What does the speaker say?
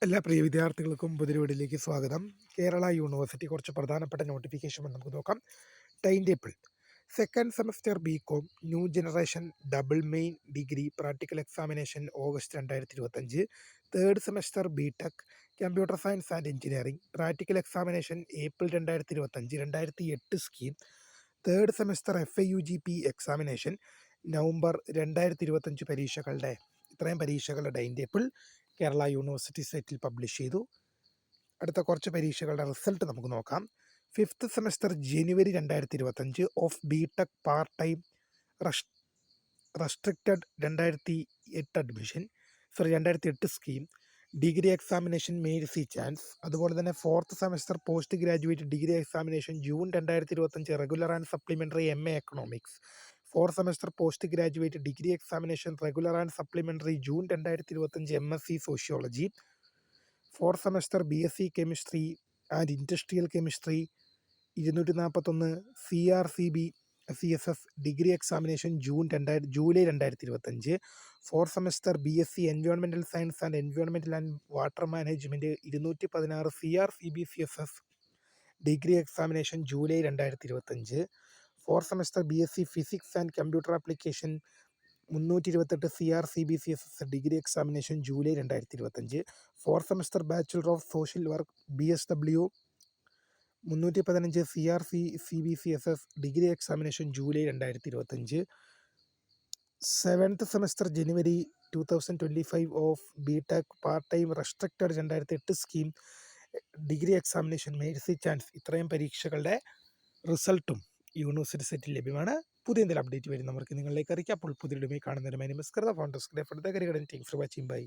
എല്ലാ പ്രിയ വിദ്യാർത്ഥികൾക്കും പുതിയ സ്വാഗതം. കേരള യൂണിവേഴ്സിറ്റി കുറച്ച് പ്രധാനപ്പെട്ട നോട്ടിഫിക്കേഷൻ നമുക്ക് നോക്കാം. Time table: second semester BCom new generation double main degree practical examination August 2025. Third semester BTech computer science and engineering practical examination April 2025 2008 scheme. Third semester FAUGP examination November 2025 പരീക്ഷകളുടെ ഇത്രയും പരീക്ഷകളുടെ time table Kerala university സൈറ്റിൽ publish ചെയ്തു. അടുത്ത കുറച്ച് പരീക്ഷകളുടെ result നമുക്ക് നോക്കാം. Fifth semester January 2025 of BTech part time restricted 2008 admission 2008 scheme. Degree examination mercy chance. അതുപോലെ തന്നെ fourth semester post graduate degree examination June 2025 regular and supplementary MA economics. Fourth semester post graduate degree examination regular and supplementary June 2025 MSc sociology. Fourth semester BSc chemistry and industrial chemistry 241 CRCB CSS degree examination July 2025. Fourth semester BSc environmental science and environmental and water management 216 CRCB CSS degree examination July 2025. Fourth semester BSc physics and computer application 328 CRCB CSS degree examination July 2025. Fourth semester bachelor of social work BSW 315 CRCB CSS degree examination July 2025. Seventh semester January 2025 of BTech part time restricted 2008 scheme degree examination mercy chance. ഇത്രയും പരീക്ഷകളുടെ റിസൾട്ടും university സൈറ്റിൽ ലഭ്യമാണ്. പുതിയ എന്തെങ്കിലും update വരുന്നവർക്ക് നിങ്ങളിലേക്ക് അറിയിക്കാം. അപ്പോൾ പുതിയ കാണുന്നതിന് നമസ്കാരം. Phone desk for watching. By.